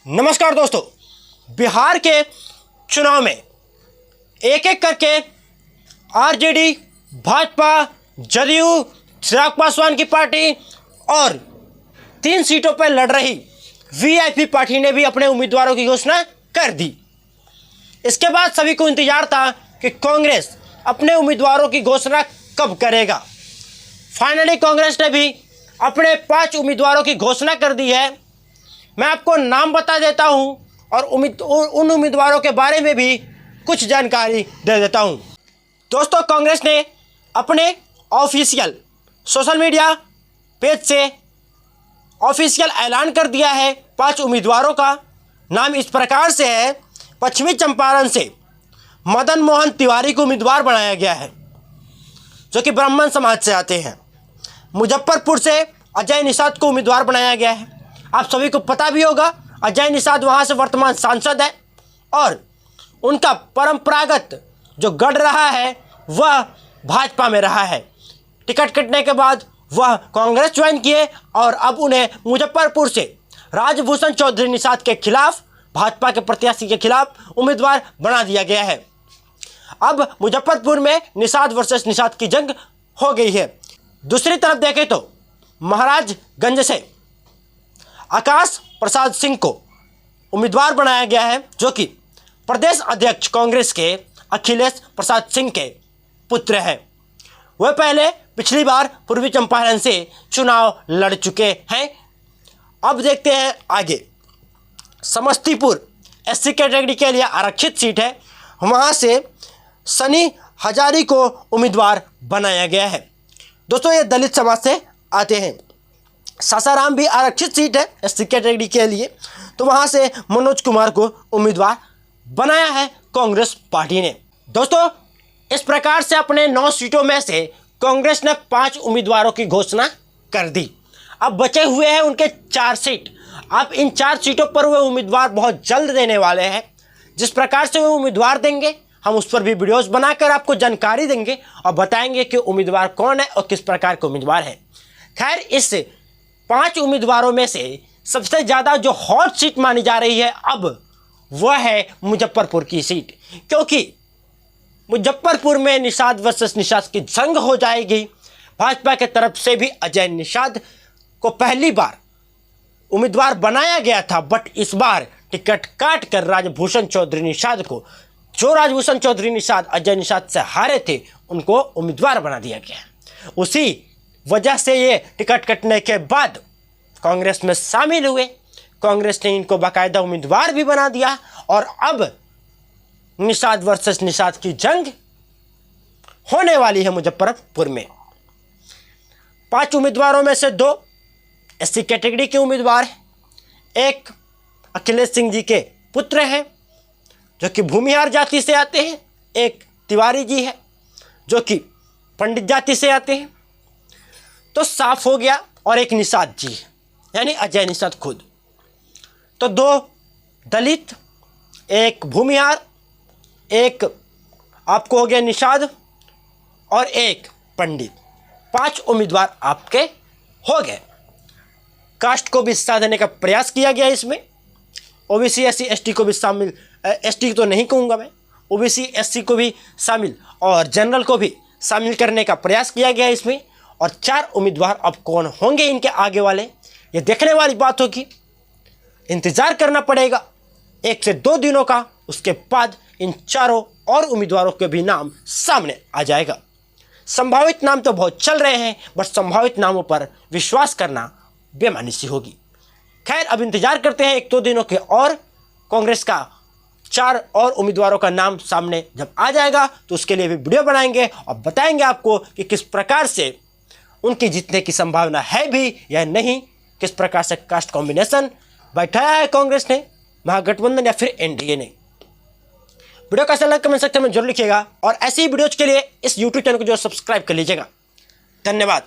नमस्कार दोस्तों, बिहार के चुनाव में एक एक करके आरजेडी, भाजपा, जदयू, चिराग पासवान की पार्टी और 3 सीटों पर लड़ रही वीआईपी पार्टी ने भी अपने उम्मीदवारों की घोषणा कर दी। इसके बाद सभी को इंतजार था कि कांग्रेस अपने उम्मीदवारों की घोषणा कब करेगा। फाइनली कांग्रेस ने भी अपने 5 उम्मीदवारों की घोषणा कर दी है। मैं आपको नाम बता देता हूं और उन उम्मीदवारों के बारे में भी कुछ जानकारी दे देता हूं। दोस्तों, कांग्रेस ने अपने ऑफिशियल सोशल मीडिया पेज से ऑफिशियल ऐलान कर दिया है। 5 उम्मीदवारों का नाम इस प्रकार से है। पश्चिमी चंपारण से मदन मोहन तिवारी को उम्मीदवार बनाया गया है, जो कि ब्राह्मण समाज से आते हैं। मुजफ्फरपुर से अजय निषाद को उम्मीदवार बनाया गया है। आप सभी को पता भी होगा, अजय निषाद वहाँ से वर्तमान सांसद है और उनका परंपरागत जो गढ़ रहा है वह भाजपा में रहा है। टिकट कटने के बाद वह कांग्रेस ज्वाइन किए और अब उन्हें मुजफ्फरपुर से राजभूषण चौधरी निषाद के खिलाफ, भाजपा के प्रत्याशी के खिलाफ उम्मीदवार बना दिया गया है। अब मुजफ्फरपुर में निषाद वर्सेस निषाद की जंग हो गई है। दूसरी तरफ देखें तो महाराजगंज से आकाश प्रसाद सिंह को उम्मीदवार बनाया गया है, जो कि प्रदेश अध्यक्ष कांग्रेस के अखिलेश प्रसाद सिंह के पुत्र हैं। वह पहले पिछली बार पूर्वी चंपारण से चुनाव लड़ चुके हैं। अब देखते हैं आगे। समस्तीपुर एससी कैटेगरी के लिए आरक्षित सीट है, वहाँ से सनी हजारी को उम्मीदवार बनाया गया है। दोस्तों, ये दलित समाज से आते हैं। सासाराम भी आरक्षित सीट है एससी कैटेगरी के लिए, तो वहाँ से मनोज कुमार को उम्मीदवार बनाया है कांग्रेस पार्टी ने। दोस्तों, इस प्रकार से अपने 9 सीटों में से कांग्रेस ने 5 उम्मीदवारों की घोषणा कर दी। अब बचे हुए हैं उनके 4 सीट। अब इन 4 सीटों पर वे उम्मीदवार बहुत जल्द देने वाले हैं। जिस प्रकार से वे उम्मीदवार देंगे, हम उस पर भी वीडियोस बनाकर आपको जानकारी देंगे और बताएंगे कि उम्मीदवार कौन है और किस प्रकार के उम्मीदवार है। खैर, इस 5 उम्मीदवारों में से सबसे ज़्यादा जो हॉट सीट मानी जा रही है अब वह है मुजफ्फरपुर की सीट, क्योंकि मुजफ्फरपुर में निषाद वर्सेस निषाद की जंग हो जाएगी। भाजपा के तरफ से भी अजय निषाद को पहली बार उम्मीदवार बनाया गया था, बट इस बार टिकट काट कर राजभूषण चौधरी निषाद को, जो राजभूषण चौधरी निषाद अजय निषाद से हारे थे, उनको उम्मीदवार बना दिया गया। उसी वजह से ये टिकट कटने के बाद कांग्रेस में शामिल हुए। कांग्रेस ने इनको बाकायदा उम्मीदवार भी बना दिया और अब निषाद वर्सेस निषाद की जंग होने वाली है मुजफ्फरपुर में। 5 उम्मीदवारों में से 2 एससी कैटेगरी के उम्मीदवार हैं। एक अखिलेश सिंह जी के पुत्र हैं, जो कि भूमिहार जाति से आते हैं। एक तिवारी जी है, जो कि पंडित जाति से आते हैं। तो साफ हो गया। और एक निषाद जी, यानी अजय निषाद खुद। तो 2 दलित, एक भूमिहार, एक आपको हो गया निषाद और एक पंडित। 5 उम्मीदवार आपके हो गए। कास्ट को भी हिस्सा देने का प्रयास किया गया इसमें। ओबीसी एससी एसटी को भी शामिल, एसटी तो नहीं कहूँगा मैं, ओबीसी एससी को भी शामिल और जनरल को भी शामिल करने का प्रयास किया गया इसमें। और 4 उम्मीदवार अब कौन होंगे इनके आगे वाले, ये देखने वाली बात होगी। इंतज़ार करना पड़ेगा 1 से 2 दिनों का। उसके बाद इन चारों और उम्मीदवारों के भी नाम सामने आ जाएगा। संभावित नाम तो बहुत चल रहे हैं, बट संभावित नामों पर विश्वास करना बेमानी सी होगी। खैर, अब इंतज़ार करते हैं 1-2 दिनों के, और कांग्रेस का 4 और उम्मीदवारों का नाम सामने जब आ जाएगा तो उसके लिए भी वीडियो बनाएंगे और बताएंगे आपको कि किस प्रकार से उनकी जीतने की संभावना है भी या नहीं, किस प्रकार से कास्ट कॉम्बिनेशन बैठाया है कांग्रेस ने, महागठबंधन या फिर एनडीए ने। वीडियो का सलाह कमेंट सेक्शन में जरूर लिखिएगा और ऐसी वीडियोज के लिए इस यूट्यूब चैनल को जो सब्सक्राइब कर लीजिएगा। धन्यवाद।